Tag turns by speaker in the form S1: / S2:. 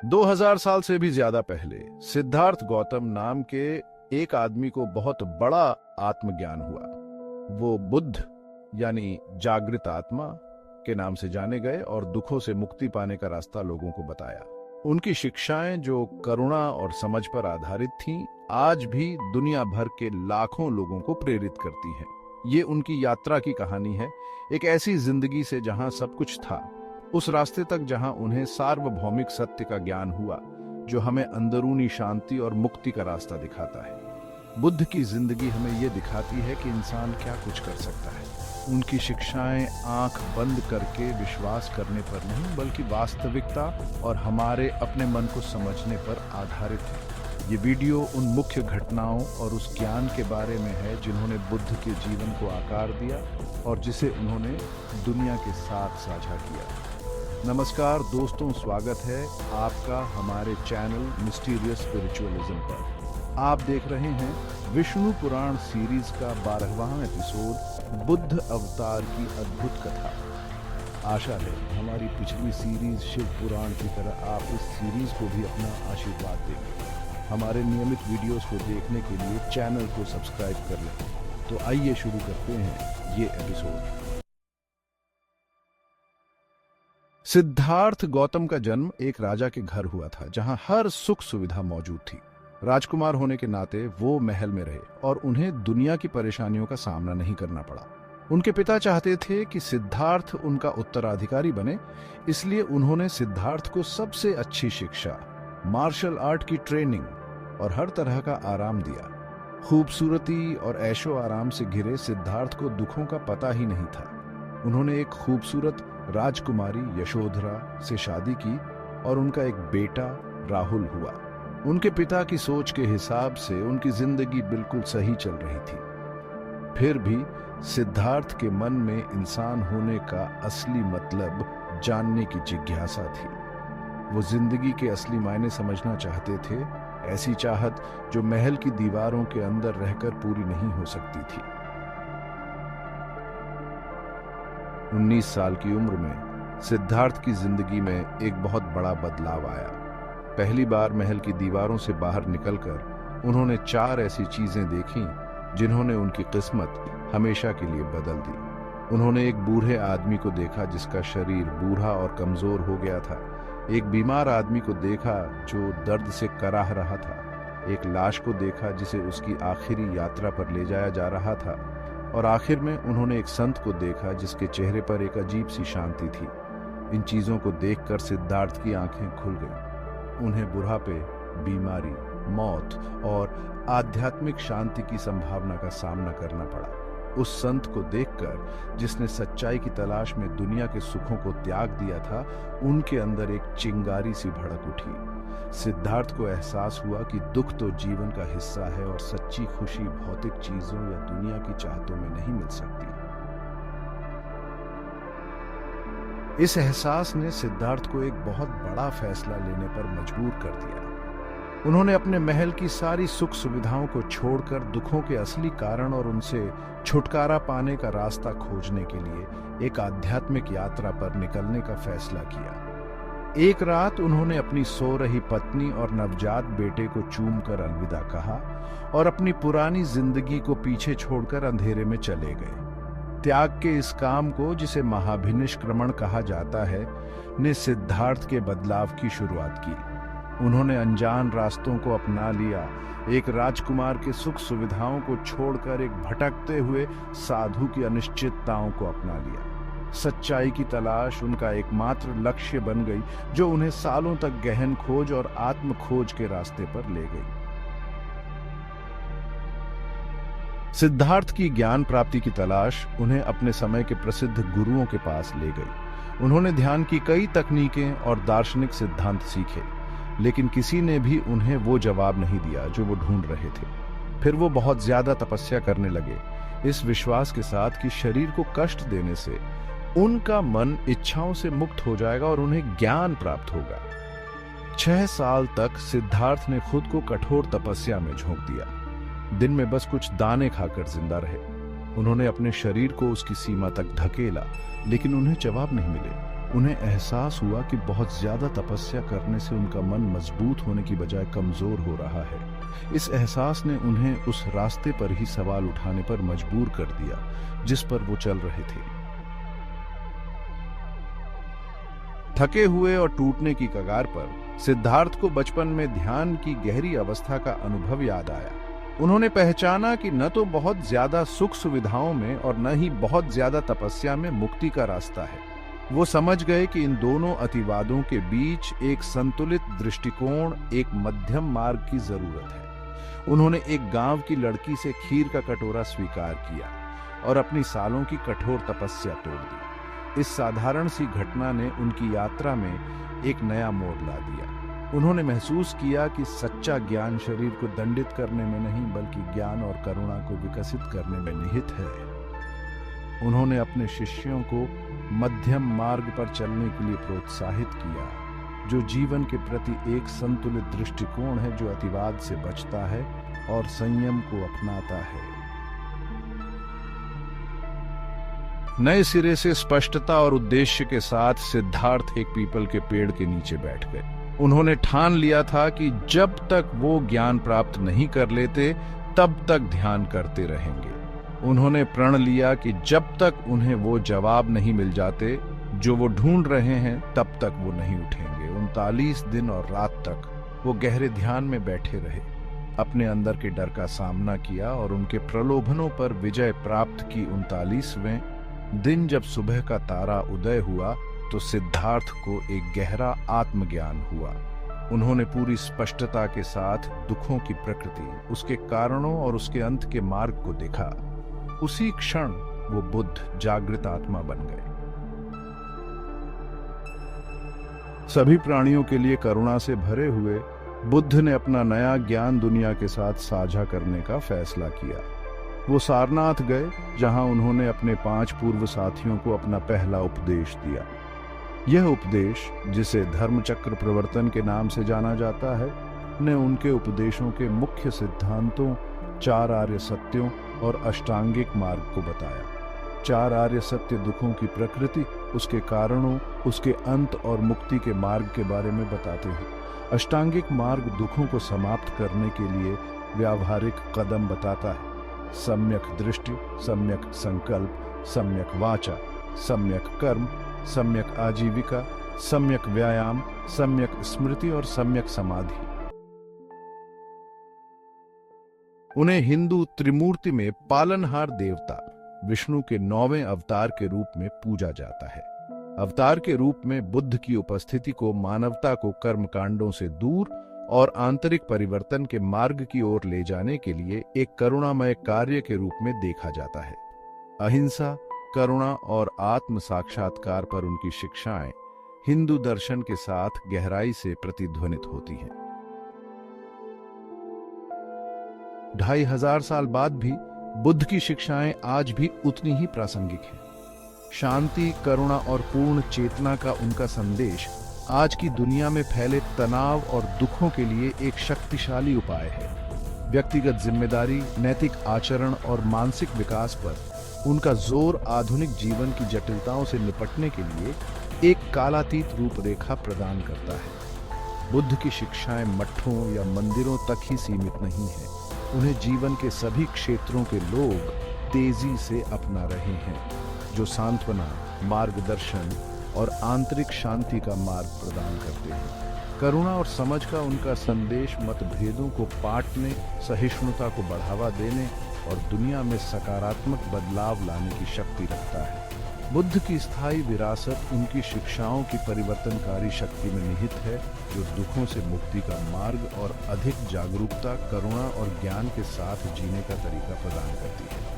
S1: 2000 साल से भी ज्यादा पहले सिद्धार्थ गौतम नाम के एक आदमी को बहुत बड़ा आत्मज्ञान हुआ। वो बुद्ध यानी जागृत आत्मा के नाम से जाने गए और दुखों से मुक्ति पाने का रास्ता लोगों को बताया। उनकी शिक्षाएं जो करुणा और समझ पर आधारित थीं, आज भी दुनिया भर के लाखों लोगों को प्रेरित करती हैं। ये उनकी यात्रा की कहानी है, एक ऐसी जिंदगी से जहां सब कुछ था, उस रास्ते तक जहां उन्हें सार्वभौमिक सत्य का ज्ञान हुआ, जो हमें अंदरूनी शांति और मुक्ति का रास्ता दिखाता है। बुद्ध की जिंदगी हमें ये दिखाती है कि इंसान क्या कुछ कर सकता है। उनकी शिक्षाएं आंख बंद करके विश्वास करने पर नहीं, बल्कि वास्तविकता और हमारे अपने मन को समझने पर आधारित है। ये वीडियो उन मुख्य घटनाओं और उस ज्ञान के बारे में है जिन्होंने बुद्ध के जीवन को आकार दिया और जिसे उन्होंने दुनिया के साथ साझा किया। नमस्कार दोस्तों, स्वागत है आपका हमारे चैनल मिस्टीरियस स्पिरिचुअलिज्म पर। आप देख रहे हैं विष्णु पुराण सीरीज का 12वां एपिसोड, बुद्ध अवतार की अद्भुत कथा। आशा है हमारी पिछली सीरीज शिव पुराण की तरह आप इस सीरीज को भी अपना आशीर्वाद देंगे। हमारे नियमित वीडियोस को देखने के लिए चैनल को सब्सक्राइब कर लें। तो आइए शुरू करते हैं ये एपिसोड। सिद्धार्थ गौतम का जन्म एक राजा के घर हुआ था, जहां हर सुख सुविधा मौजूद थी। राजकुमार होने के नाते वो महल में रहे और उन्हें दुनिया की परेशानियों का सामना नहीं करना पड़ा। उनके पिता चाहते थे कि सिद्धार्थ उनका उत्तराधिकारी बने, इसलिए उन्होंने सिद्धार्थ को सबसे अच्छी शिक्षा, मार्शल आर्ट की ट्रेनिंग और हर तरह का आराम दिया। खूबसूरती और ऐशो आराम से घिरे सिद्धार्थ को दुखों का पता ही नहीं था। उन्होंने एक खूबसूरत राजकुमारी यशोधरा से शादी की और उनका एक बेटा राहुल हुआ। उनके पिता की सोच के हिसाब से उनकी जिंदगी बिल्कुल सही चल रही थी। फिर भी सिद्धार्थ के मन में इंसान होने का असली मतलब जानने की जिज्ञासा थी। वो जिंदगी के असली मायने समझना चाहते थे, ऐसी चाहत जो महल की दीवारों के अंदर रहकर पूरी नहीं हो सकती थी। 19 साल की उम्र में सिद्धार्थ की जिंदगी में एक बहुत बड़ा बदलाव आया। पहली बार महल की दीवारों से बाहर निकलकर उन्होंने 4 ऐसी चीजें देखीं जिन्होंने उनकी किस्मत हमेशा के लिए बदल दी। उन्होंने एक बूढ़े आदमी को देखा जिसका शरीर बूढ़ा और कमजोर हो गया था। एक बीमार आदमी को देखा जो दर्द से कराह रहा था। एक लाश को देखा जिसे उसकी आखिरी यात्रा पर ले जाया जा रहा था। और आखिर में उन्होंने एक संत को देखा जिसके चेहरे पर एक अजीब सी शांति थी। इन चीजों को देखकर सिद्धार्थ की आंखें खुल गईं। उन्हें बुढ़ापे, बीमारी, मौत और आध्यात्मिक शांति की संभावना का सामना करना पड़ा। उस संत को देखकर, जिसने सच्चाई की तलाश में दुनिया के सुखों को त्याग दिया था, उनके अंदर एक चिंगारी सी भड़क उठी। सिद्धार्थ को एहसास हुआ कि दुख तो जीवन का हिस्सा है और सच्ची खुशी भौतिक चीजों या दुनिया की चाहतों में नहीं मिल सकती। इस एहसास ने सिद्धार्थ को एक बहुत बड़ा फैसला लेने पर मजबूर कर दिया। उन्होंने अपने महल की सारी सुख सुविधाओं को छोड़कर दुखों के असली कारण और उनसे छुटकारा पाने का रास्ता खोजने के लिए एक आध्यात्मिक यात्रा पर निकलने का फैसला किया। एक रात उन्होंने अपनी सो रही पत्नी और नवजात बेटे को चूमकर अलविदा कहा और अपनी पुरानी जिंदगी को पीछे छोड़कर अंधेरे में चले गए। त्याग के इस काम को, जिसे महाभिनिष्क्रमण कहा जाता है, ने सिद्धार्थ के बदलाव की शुरुआत की। उन्होंने अनजान रास्तों को अपना लिया, एक राजकुमार के सुख सुविधाओं को छोड़कर एक भटकते हुए साधु की अनिश्चितताओं को अपना लिया। सच्चाई की तलाश उनका एकमात्र लक्ष्य बन गई, जो उन्हें सालों तक गहन खोज और आत्म खोज के रास्ते पर ले गई। सिद्धार्थ की ज्ञान प्राप्ति की तलाश उन्हें अपने समय के प्रसिद्ध गुरुओं के पास ले गई। उन्होंने ध्यान की कई तकनीकें और दार्शनिक सिद्धांत सीखे, लेकिन किसी ने भी उन्हें वो जवाब नहीं दिया जो वो ढूंढ रहे थे। फिर वो बहुत ज्यादा तपस्या करने लगे, इस विश्वास के साथ कि शरीर को कष्ट देने से उनका मन इच्छाओं से मुक्त हो जाएगा और उन्हें ज्ञान प्राप्त होगा। 6 साल तक सिद्धार्थ ने खुद को कठोर तपस्या में झोंक दिया। दिन में बस कुछ दाने खाकर जिंदा रहे। उन्होंने अपने शरीर को उसकी सीमा तक धकेला, लेकिन उन्हें जवाब नहीं मिले। उन्हें एहसास हुआ कि बहुत ज्यादा तपस्या करने से उनका मन मजबूत होने की बजाय कमजोर हो रहा है। इस एहसास ने उन्हें उस रास्ते पर ही सवाल उठाने पर मजबूर कर दिया जिस पर वो चल रहे थे। थके हुए और टूटने की कगार पर सिद्धार्थ को बचपन में ध्यान की गहरी अवस्था का अनुभव याद आया। उन्होंने पहचाना कि न तो बहुत ज्यादा सुख सुविधाओं में और न ही बहुत ज्यादा तपस्या में मुक्ति का रास्ता है। वो समझ गए कि इन दोनों अतिवादों के बीच एक संतुलित दृष्टिकोण, एक मध्यम मार्ग की जरूरत है। उन्होंने एक गांव की लड़की से खीर का कटोरा स्वीकार किया और अपनी सालों की कठोर तपस्या तोड़ दी। इस साधारण सी घटना ने उनकी यात्रा में एक नया मोड़ ला दिया। उन्होंने महसूस किया कि सच्चा ज्ञान शरीर को दंडित करने में नहीं बल्कि ज्ञान और करुणा को विकसित करने में निहित है। उन्होंने अपने शिष्यों को मध्यम मार्ग पर चलने के लिए प्रोत्साहित किया, जो जीवन के प्रति एक संतुलित दृष्टिकोण है, जो अतिवाद से बचता है और संयम को अपनाता है। नए सिरे से स्पष्टता और उद्देश्य के साथ सिद्धार्थ एक पीपल के पेड़ के नीचे बैठ गए। उन्होंने ठान लिया था कि जब तक वो ज्ञान प्राप्त नहीं कर लेते तब तक ध्यान करते रहेंगे। उन्होंने प्रण लिया कि जब तक उन्हें वो जवाब नहीं मिल जाते जो वो ढूंढ रहे हैं तब तक वो नहीं उठेंगे। 39 दिन और रात तक वो गहरे ध्यान में बैठे रहे, अपने अंदर के डर का सामना किया और उनके प्रलोभनों पर विजय प्राप्त की। 39वें दिन जब सुबह का तारा उदय हुआ तो सिद्धार्थ को एक गहरा आत्मज्ञान हुआ। उन्होंने पूरी स्पष्टता के साथ दुखों की प्रकृति, उसके कारणों और उसके अंत के मार्ग को देखा। उसी क्षण वो बुद्ध जागृत आत्मा बन गए। सभी प्राणियों के लिए करुणा से भरे हुए बुद्ध ने अपना नया ज्ञान दुनिया के साथ साझा करने का फैसला किया। वो सारनाथ गए, जहां उन्होंने अपने 5 पूर्व साथियों को अपना पहला उपदेश दिया। यह उपदेश, जिसे धर्मचक्र प्रवर्तन के नाम से जाना जाता है, ने उनके उपदेशों के मुख्य सिद्धांतों, 4 आर्य सत्यों और अष्टांगिक मार्ग को बताया। 4 आर्य सत्य दुखों की प्रकृति, उसके कारणों, उसके अंत और मुक्ति के मार्ग के बारे में बताते हैं। अष्टांगिक मार्ग दुखों को समाप्त करने के लिए व्यावहारिक कदम बताता है। सम्यक दृष्टि, सम्यक संकल्प, सम्यक वाचा, सम्यक कर्म, सम्यक आजीविका, सम्यक व्यायाम, सम्यक स्मृति और सम्यक समाधि। उन्हें हिंदू त्रिमूर्ति में पालनहार देवता विष्णु के 9वें अवतार के रूप में पूजा जाता है। अवतार के रूप में बुद्ध की उपस्थिति को मानवता को कर्मकांडों से दूर और आंतरिक परिवर्तन के मार्ग की ओर ले जाने के लिए एक करुणामय कार्य के रूप में देखा जाता है। अहिंसा, करुणा और आत्म साक्षात्कार पर उनकी शिक्षाएं हिंदू दर्शन के साथ गहराई से प्रतिध्वनित होती हैं। 2500 साल बाद भी बुद्ध की शिक्षाएं आज भी उतनी ही प्रासंगिक हैं। शांति, करुणा और पूर्ण चेतना का उनका संदेश आज की दुनिया में फैले तनाव और दुखों के लिए एक शक्तिशाली उपाय है। व्यक्तिगत जिम्मेदारी, नैतिक आचरण और मानसिक विकास पर उनका जोर आधुनिक जीवन की जटिलताओं से निपटने के लिए एक कालातीत रूपरेखा प्रदान करता है। बुद्ध की शिक्षाएं मठों या मंदिरों तक ही सीमित नहीं है, उन्हें जीवन के सभी क्षेत्रों के लोग तेजी से अपना रहे हैं, जो सांत्वना, मार्गदर्शन और आंतरिक शांति का मार्ग प्रदान करते हैं। करुणा और समझ का उनका संदेश मतभेदों को पाटने, सहिष्णुता को बढ़ावा देने और दुनिया में सकारात्मक बदलाव लाने की शक्ति रखता है। बुद्ध की स्थायी विरासत उनकी शिक्षाओं की परिवर्तनकारी शक्ति में निहित है, जो दुखों से मुक्ति का मार्ग और अधिक जागरूकता, करुणा और ज्ञान के साथ जीने का तरीका प्रदान करती है।